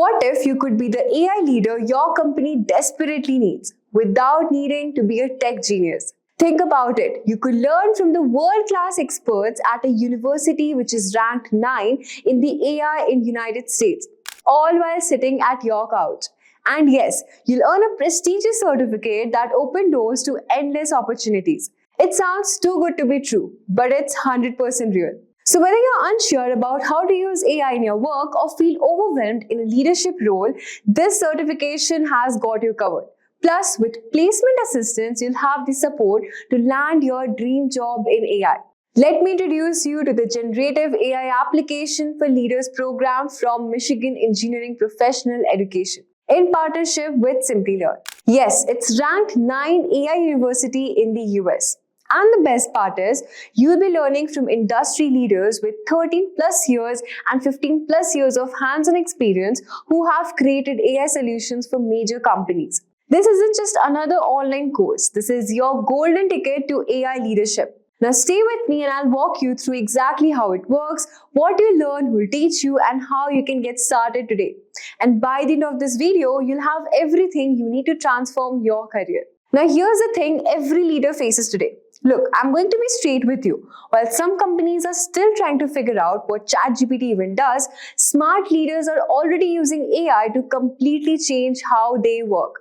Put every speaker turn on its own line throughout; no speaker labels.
What if you could be the AI leader your company desperately needs without needing to be a tech genius? Think about it. You could learn from the world-class experts at a university which is ranked 9 in the AI in United States, all while sitting at your couch. And yes, you'll earn a prestigious certificate that opens doors to endless opportunities. It sounds too good to be true, but it's 100% real. So whether you're unsure about how to use AI in your work or feel overwhelmed in a leadership role, this certification has got you covered. Plus, with placement assistance, you'll have the support to land your dream job in AI. Let me introduce you to the Generative AI Application for Leaders program from Michigan Engineering Professional Education in partnership with Simplilearn. Yes, it's ranked 9 AI University in the US. And the best part is, you'll be learning from industry leaders with 13 plus years and 15 plus years of hands-on experience who have created AI solutions for major companies. This isn't just another online course. This is your golden ticket to AI leadership. Now stay with me and I'll walk you through exactly how it works, what you learn, who will teach you, and how you can get started today. And by the end of this video, you'll have everything you need to transform your career. Now here's the thing every leader faces today. Look, I'm going to be straight with you. While some companies are still trying to figure out what ChatGPT even does, smart leaders are already using AI to completely change how they work.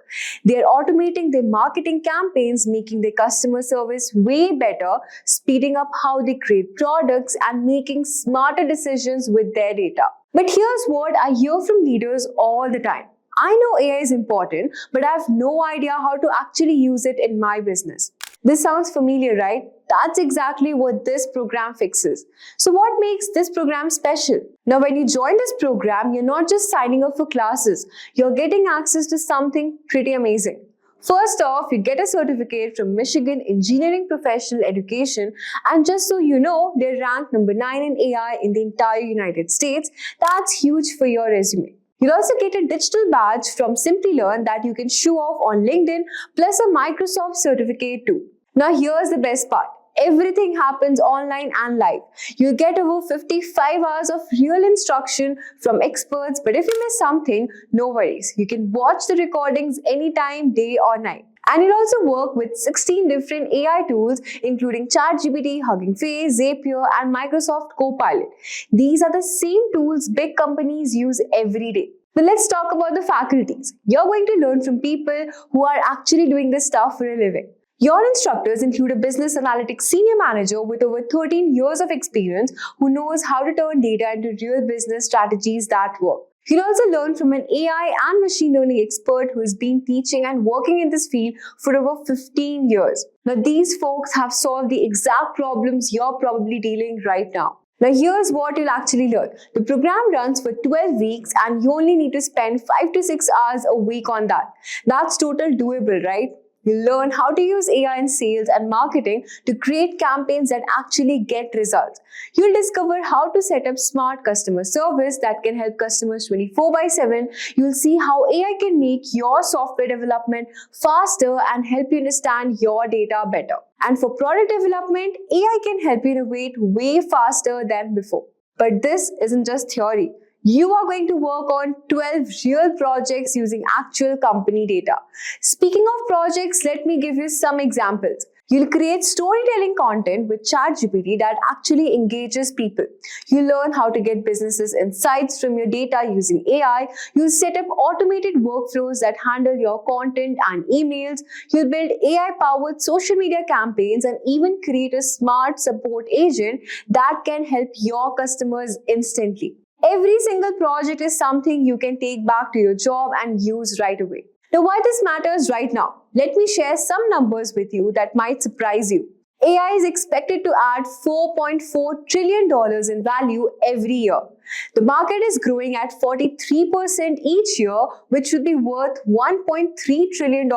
They're automating their marketing campaigns, making their customer service way better, speeding up how they create products, and making smarter decisions with their data. But here's what I hear from leaders all the time. I know AI is important, but I have no idea how to actually use it in my business. This sounds familiar, right? That's exactly what this program fixes. So what makes this program special? Now, when you join this program, you're not just signing up for classes. You're getting access to something pretty amazing. First off, you get a certificate from Michigan Engineering Professional Education, and just so you know, they're ranked number 9 in AI in the entire United States. That's huge for your resume. You'll also get a digital badge from Simplilearn that you can show off on LinkedIn, plus a Microsoft certificate too. Now here's the best part. Everything happens online and live. You'll get over 55 hours of real instruction from experts, but if you miss something, no worries. You can watch the recordings anytime, day or night. And it also works with 16 different AI tools, including ChatGPT, Hugging Face, Zapier, and Microsoft Copilot. These are the same tools big companies use every day. Now let's talk about the faculties. You're going to learn from people who are actually doing this stuff for a living. Your instructors include a business analytics senior manager with over 13 years of experience who knows how to turn data into real business strategies that work. You'll also learn from an AI and machine learning expert who has been teaching and working in this field for over 15 years. Now, these folks have solved the exact problems you're probably dealing right now. Now, here's what you'll actually learn. The program runs for 12 weeks and you only need to spend 5 to 6 hours a week on that. That's total doable, right? You'll learn how to use AI in sales and marketing to create campaigns that actually get results. You'll discover how to set up smart customer service that can help customers 24/7. You'll see how AI can make your software development faster and help you understand your data better. And for product development, AI can help you innovate way faster than before. But this isn't just theory. You are going to work on 12 real projects using actual company data. Speaking of projects, let me give you some examples. You'll create storytelling content with ChatGPT that actually engages people. You'll learn how to get businesses insights from your data using AI. You'll set up automated workflows that handle your content and emails. You'll build AI-powered social media campaigns and even create a smart support agent that can help your customers instantly. Every single project is something you can take back to your job and use right away. Now, why this matters right now? Let me share some numbers with you that might surprise you. AI is expected to add $4.4 trillion in value every year. The market is growing at 43% each year, which should be worth $1.3 trillion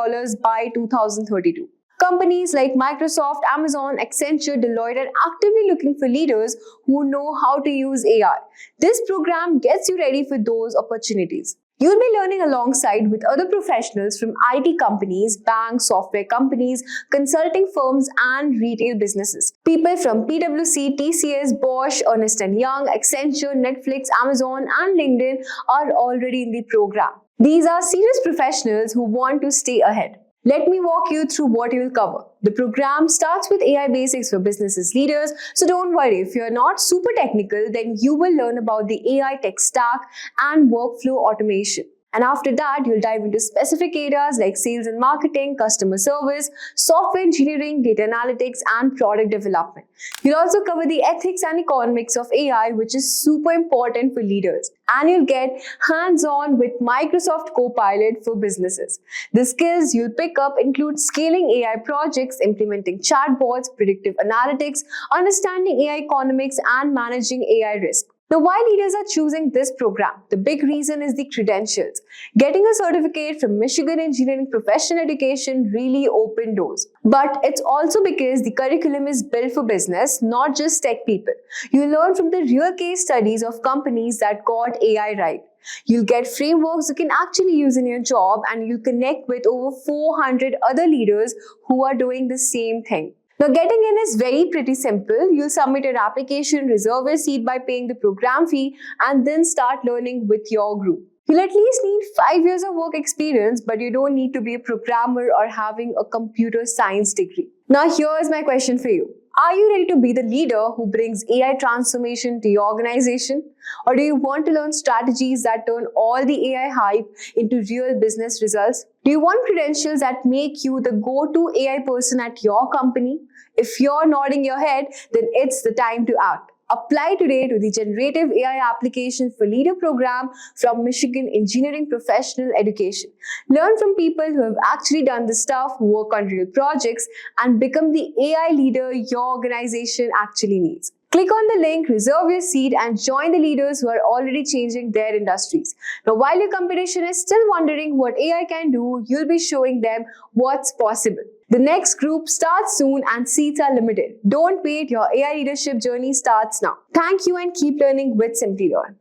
by 2032. Companies like Microsoft, Amazon, Accenture, Deloitte are actively looking for leaders who know how to use AI. This program gets you ready for those opportunities. You'll be learning alongside with other professionals from IT companies, banks, software companies, consulting firms, and retail businesses. People from PwC, TCS, Bosch, Ernst & Young, Accenture, Netflix, Amazon, and LinkedIn are already in the program. These are serious professionals who want to stay ahead. Let me walk you through what you will cover. The program starts with AI basics for businesses leaders, so don't worry if you're not super technical, then you will learn about the AI tech stack and workflow automation. And after that, you'll dive into specific areas like sales and marketing, customer service, software engineering, data analytics, and product development. You'll also cover the ethics and economics of AI, which is super important for leaders. And you'll get hands-on with Microsoft Copilot for businesses. The skills you'll pick up include scaling AI projects, implementing chatbots, predictive analytics, understanding AI economics, and managing AI risk. Now, why leaders are choosing this program? The big reason is the credentials. Getting a certificate from Michigan Engineering Professional Education really opened doors. But it's also because the curriculum is built for business, not just tech people. You learn from the real case studies of companies that got AI right. You'll get frameworks you can actually use in your job, and you'll connect with over 400 other leaders who are doing the same thing. Now, getting in is pretty simple. You'll submit your application, reserve your seat by paying the program fee, and then start learning with your group. You'll at least need 5 years of work experience, but you don't need to be a programmer or having a computer science degree. Now, here's my question for you. Are you ready to be the leader who brings AI transformation to your organization? Or do you want to learn strategies that turn all the AI hype into real business results? Do you want credentials that make you the go-to AI person at your company? If you're nodding your head, then it's the time to act. Apply today to the Generative AI Applications for Leader program from Michigan Engineering Professional Education. Learn from people who have actually done the stuff, work on real projects, and become the AI leader your organization actually needs. Click on the link, reserve your seat, and join the leaders who are already changing their industries. Now, while your competition is still wondering what AI can do, you'll be showing them what's possible. The next group starts soon and seats are limited. Don't wait, your AI leadership journey starts now. Thank you and keep learning with Simplilearn.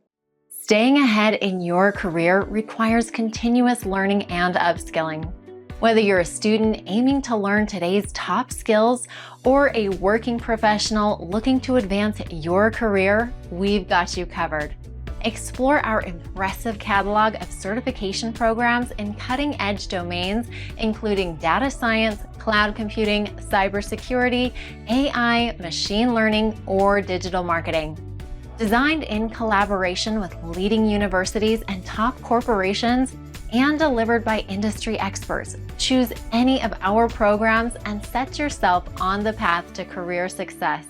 Staying ahead in your career requires continuous learning and upskilling. Whether you're a student aiming to learn today's top skills or a working professional looking to advance your career, we've got you covered. Explore our impressive catalog of certification programs in cutting-edge domains, including data science, cloud computing, cybersecurity, AI, machine learning, or digital marketing. Designed in collaboration with leading universities and top corporations, and delivered by industry experts, choose any of our programs and set yourself on the path to career success.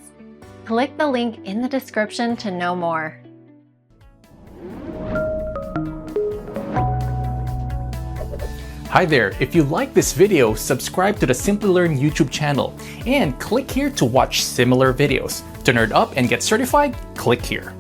Click the link in the description to know more.
Hi there, if you like this video, subscribe to the Simplilearn YouTube channel and click here to watch similar videos. To nerd up and get certified, click here.